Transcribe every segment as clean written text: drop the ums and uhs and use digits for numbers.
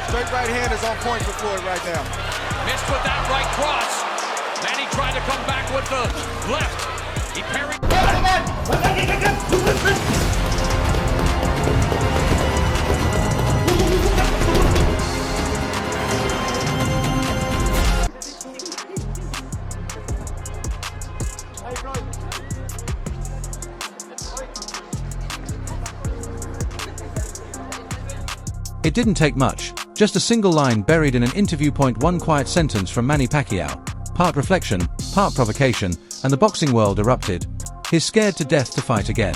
Straight right hand is on point for Floyd right now. Missed with that right cross. Manny tried to come back with the left. He parried. It didn't take much, just a single line buried in an interview point, one quiet sentence from Manny Pacquiao. Part reflection, part provocation, and the boxing world erupted. He's scared to death to fight again.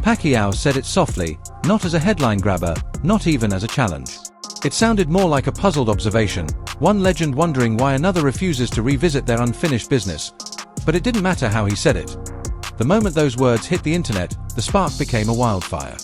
Pacquiao said it softly, not as a headline grabber, not even as a challenge. It sounded more like a puzzled observation, one legend wondering why another refuses to revisit their unfinished business. But it didn't matter how he said it. The moment those words hit the internet, the spark became a wildfire.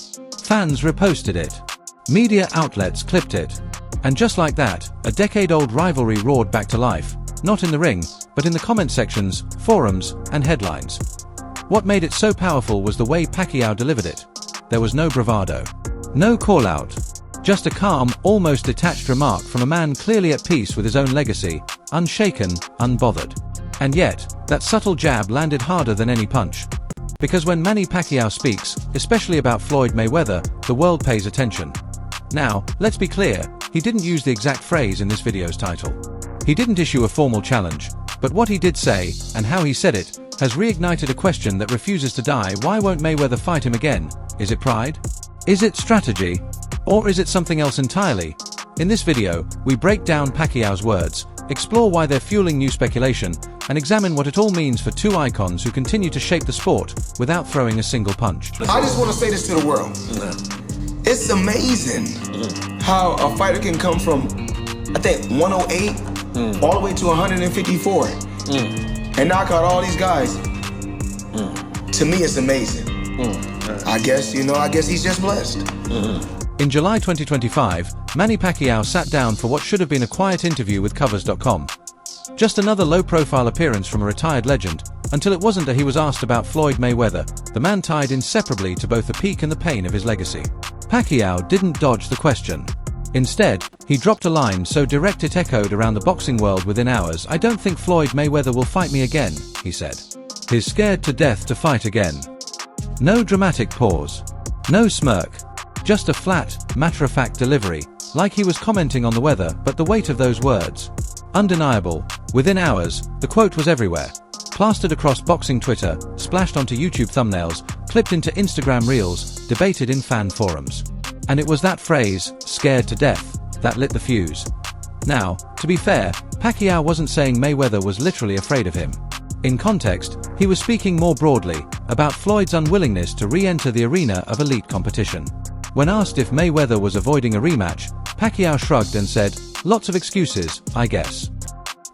Fans reposted it. Media outlets clipped it. And just like that, a decade-old rivalry roared back to life, not in the ring, but in the comment sections, forums, and headlines. What made it so powerful was the way Pacquiao delivered it. There was no bravado. No call-out. Just a calm, almost detached remark from a man clearly at peace with his own legacy, unshaken, unbothered. And yet, that subtle jab landed harder than any punch. Because when Manny Pacquiao speaks, especially about Floyd Mayweather, the world pays attention. Now, let's be clear, he didn't use the exact phrase in this video's title. He didn't issue a formal challenge, but what he did say, and how he said it, has reignited a question that refuses to die. Why won't Mayweather fight him again? Is it pride? Is it strategy? Or is it something else entirely? In this video, we break down Pacquiao's words, explore why they're fueling new speculation, and examine what it all means for two icons who continue to shape the sport without throwing a single punch. I just want to say this to the world. It's amazing how a fighter can come from, I think, 108 all the way to 154 and knock out all these guys. To me, it's amazing. I guess he's just blessed. In July 2025, Manny Pacquiao sat down for what should have been a quiet interview with Covers.com. Just another low-profile appearance from a retired legend, until it wasn't that he was asked about Floyd Mayweather, the man tied inseparably to both the peak and the pain of his legacy. Pacquiao didn't dodge the question. Instead, he dropped a line so direct it echoed around the boxing world within hours. "I don't think Floyd Mayweather will fight me again," he said. He's scared to death to fight again. No dramatic pause. No smirk. Just a flat, matter-of-fact delivery, like he was commenting on the weather, but the weight of those words. Undeniable. Within hours, the quote was everywhere. Plastered across boxing Twitter, splashed onto YouTube thumbnails, clipped into Instagram reels, debated in fan forums. And it was that phrase, "scared to death," that lit the fuse. Now, to be fair, Pacquiao wasn't saying Mayweather was literally afraid of him. In context, he was speaking more broadly, about Floyd's unwillingness to re-enter the arena of elite competition. When asked if Mayweather was avoiding a rematch, Pacquiao shrugged and said, "Lots of excuses, I guess."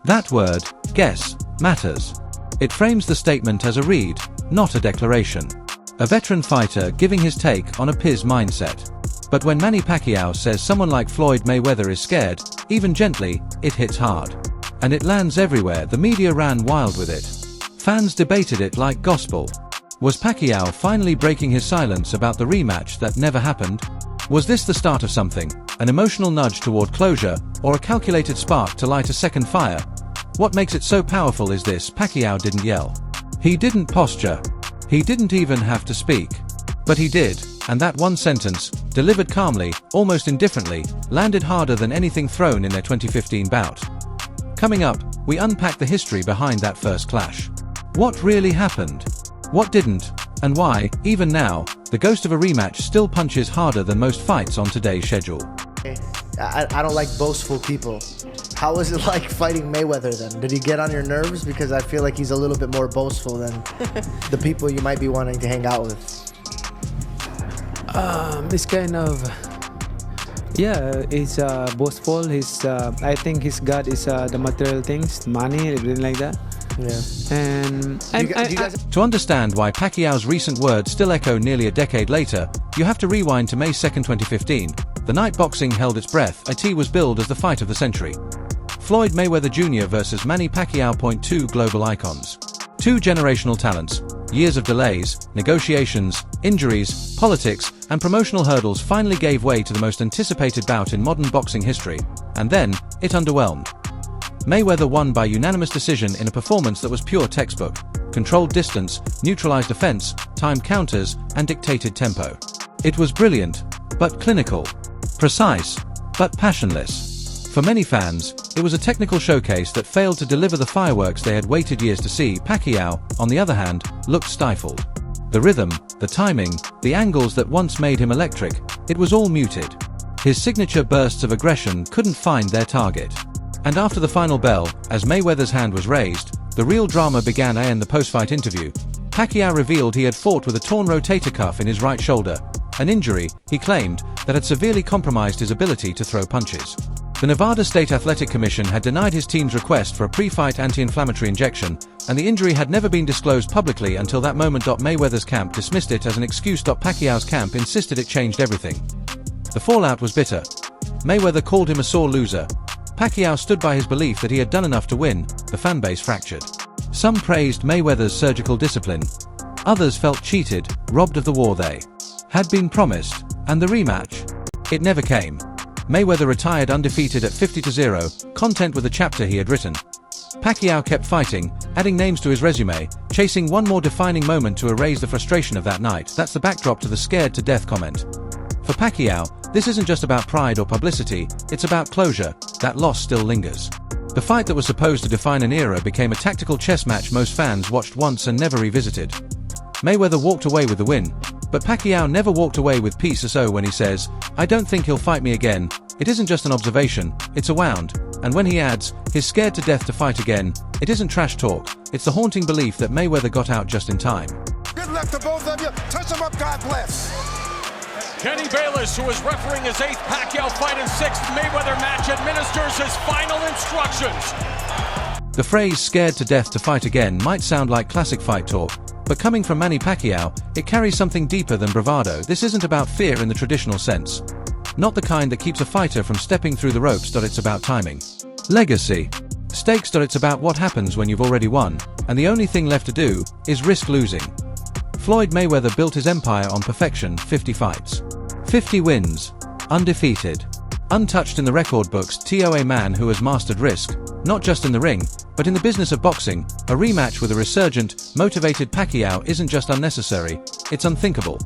That word, guess, matters. It frames the statement as a read, not a declaration. A veteran fighter giving his take on a Piz mindset. But when Manny Pacquiao says someone like Floyd Mayweather is scared, even gently, it hits hard. And it lands everywhere. The media ran wild with it. Fans debated it like gospel. Was Pacquiao finally breaking his silence about the rematch that never happened? Was this the start of something, an emotional nudge toward closure, or a calculated spark to light a second fire? What makes it so powerful is this: Pacquiao didn't yell. He didn't posture. He didn't even have to speak. But he did, and that one sentence, delivered calmly, almost indifferently, landed harder than anything thrown in their 2015 bout. Coming up, we unpack the history behind that first clash. What really happened? What didn't? And why, even now, the ghost of a rematch still punches harder than most fights on today's schedule. I don't like boastful people. How was it like fighting Mayweather then? Did he get on your nerves? Because I feel like he's a little bit more boastful than the people you might be wanting to hang out with. It's kind of, he's boastful. I think his god is the material things, money, everything like that. Yeah. And To understand why Pacquiao's recent words still echo nearly a decade later, you have to rewind to May 2nd, 2015. The night boxing held its breath, it was billed as the fight of the century. Floyd Mayweather Jr. versus Manny Pacquiao. Two global icons. Two generational talents. Years of delays, negotiations, Injuries, politics, and promotional hurdles finally gave way to the most anticipated bout in modern boxing history, and then, it underwhelmed. Mayweather won by unanimous decision in a performance that was pure textbook: controlled distance, neutralized offense, timed counters, and dictated tempo. It was brilliant, but clinical. Precise, but passionless. For many fans, it was a technical showcase that failed to deliver the fireworks they had waited years to see. Pacquiao, on the other hand, looked stifled. The rhythm, the timing, the angles that once made him electric, it was all muted. His signature bursts of aggression couldn't find their target. And after the final bell, as Mayweather's hand was raised, the real drama began. In the post-fight interview, Pacquiao revealed he had fought with a torn rotator cuff in his right shoulder, an injury, he claimed, that had severely compromised his ability to throw punches. The Nevada State Athletic Commission had denied his team's request for a pre-fight anti-inflammatory injection, and the injury had never been disclosed publicly until that moment. Mayweather's camp dismissed it as an excuse. Pacquiao's camp insisted it changed everything. The fallout was bitter. Mayweather called him a sore loser. Pacquiao stood by his belief that he had done enough to win. The fanbase fractured. Some praised Mayweather's surgical discipline. Others felt cheated, robbed of the war they had been promised, and the rematch. It never came. Mayweather retired undefeated at 50-0, content with the chapter he had written. Pacquiao kept fighting, adding names to his resume, chasing one more defining moment to erase the frustration of that night. That's the backdrop to the scared to death comment. For Pacquiao, this isn't just about pride or publicity, it's about closure. That loss still lingers. The fight that was supposed to define an era became a tactical chess match most fans watched once and never revisited. Mayweather walked away with the win, but Pacquiao never walked away with peace. So when he says, "I don't think he'll fight me again," it isn't just an observation, it's a wound. And when he adds, "he's scared to death to fight again," it isn't trash talk, it's the haunting belief that Mayweather got out just in time. Good luck to both of you. Touch them up, God bless. Kenny Bayless, who is refereeing his 8th Pacquiao fight and 6th Mayweather match, administers his final instructions. The phrase "scared to death to fight again" might sound like classic fight talk, but coming from Manny Pacquiao, it carries something deeper than bravado. This isn't about fear in the traditional sense. Not the kind that keeps a fighter from stepping through the ropes. It's about timing. Legacy. Stakes. It's about what happens when you've already won, and the only thing left to do is risk losing. Floyd Mayweather built his empire on perfection: 50 fights. 50 wins. Undefeated. Untouched in the record books. A man who has mastered risk, not just in the ring, but in the business of boxing. A rematch with a resurgent, motivated Pacquiao isn't just unnecessary, it's unthinkable.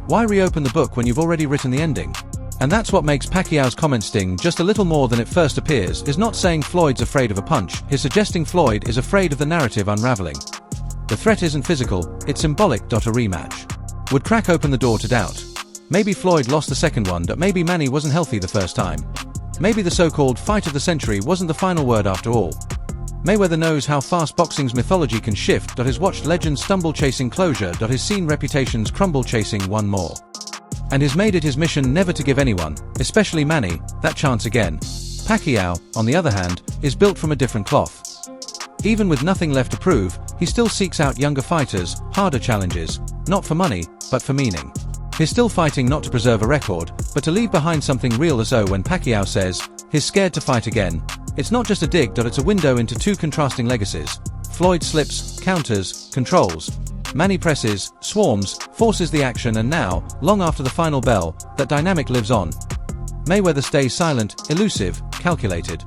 Why reopen the book when you've already written the ending? And that's what makes Pacquiao's comment sting just a little more than it first appears. Is not saying Floyd's afraid of a punch, he's suggesting Floyd is afraid of the narrative unraveling. The threat isn't physical, it's symbolic. A rematch would crack open the door to doubt. Maybe Floyd lost the second one, but maybe Manny wasn't healthy the first time. Maybe the so-called fight of the century wasn't the final word after all. Mayweather knows how fast boxing's mythology can shift. Has watched legends stumble chasing closure. Has seen reputations crumble chasing one more. And has made it his mission never to give anyone, especially Manny, that chance again. Pacquiao, on the other hand, is built from a different cloth. Even with nothing left to prove, he still seeks out younger fighters, harder challenges, not for money, but for meaning. He's still fighting not to preserve a record, but to leave behind something real. So when Pacquiao says, he's scared to fight again, it's not just a dig. It's a window into two contrasting legacies. Floyd slips, counters, controls. Manny presses, swarms, forces the action, and now, long after the final bell, that dynamic lives on. Mayweather stays silent, elusive, calculated.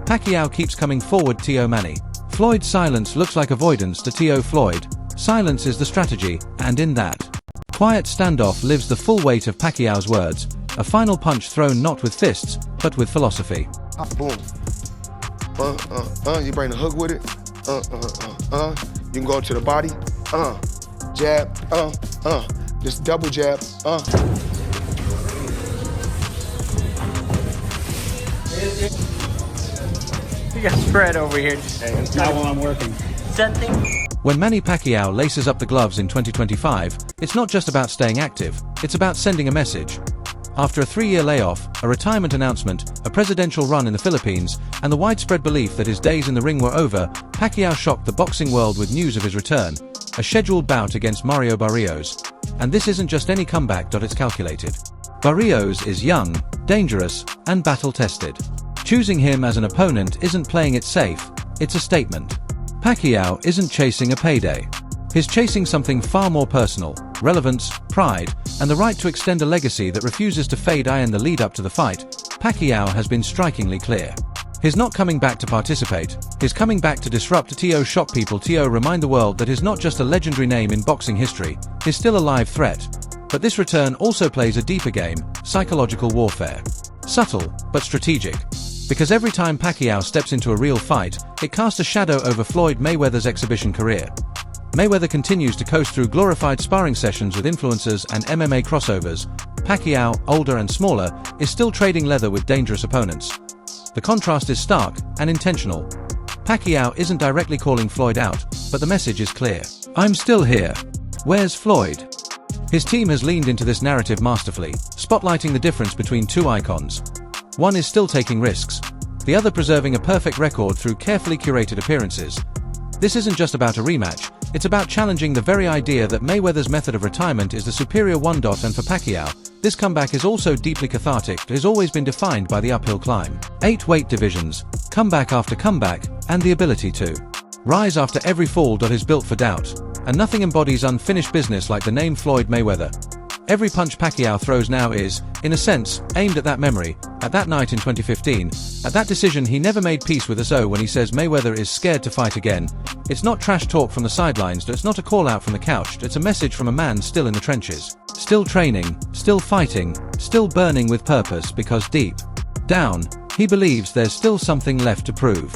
Pacquiao keeps coming forward. Manny. Floyd's silence looks like avoidance to Floyd. Silence is the strategy, and in that quiet standoff lives the full weight of Pacquiao's words, a final punch thrown not with fists, but with philosophy. Boom. You bring the hook with it. You can go to the body. Jab. Just double jab. You got spread over here. Hey, not while I'm working. Something. When Manny Pacquiao laces up the gloves in 2025, it's not just about staying active, it's about sending a message. After a 3-year layoff, a retirement announcement, a presidential run in the Philippines, and the widespread belief that his days in the ring were over, Pacquiao shocked the boxing world with news of his return, a scheduled bout against Mario Barrios. And this isn't just any comeback. It's calculated. Barrios is young, dangerous, and battle-tested. Choosing him as an opponent isn't playing it safe, it's a statement. Pacquiao isn't chasing a payday. He's chasing something far more personal, relevance, pride, and the right to extend a legacy that refuses to fade. In the lead up to the fight, Pacquiao has been strikingly clear. He's not coming back to participate, he's coming back to disrupt. To shock people, to remind the world that he's not just a legendary name in boxing history, he's still a live threat. But this return also plays a deeper game, psychological warfare. Subtle, but strategic. Because every time Pacquiao steps into a real fight, it casts a shadow over Floyd Mayweather's exhibition career. Mayweather continues to coast through glorified sparring sessions with influencers and MMA crossovers. Pacquiao, older and smaller, is still trading leather with dangerous opponents. The contrast is stark and intentional. Pacquiao isn't directly calling Floyd out, but the message is clear. I'm still here. Where's Floyd? His team has leaned into this narrative masterfully, spotlighting the difference between two icons. One is still taking risks, the other preserving a perfect record through carefully curated appearances. This isn't just about a rematch, it's about challenging the very idea that Mayweather's method of retirement is the superior one. And for Pacquiao, this comeback is also deeply cathartic. It has always been defined by the uphill climb. 8 weight divisions, comeback after comeback, and the ability to rise after every fall. Is built for doubt, and nothing embodies unfinished business like the name Floyd Mayweather. Every punch Pacquiao throws now is, in a sense, aimed at that memory, at that night in 2015, at that decision he never made peace with. So when he says Mayweather is scared to fight again, it's not trash talk from the sidelines, it's not a call out from the couch, it's a message from a man still in the trenches. Still training, still fighting, still burning with purpose, because deep down, he believes there's still something left to prove.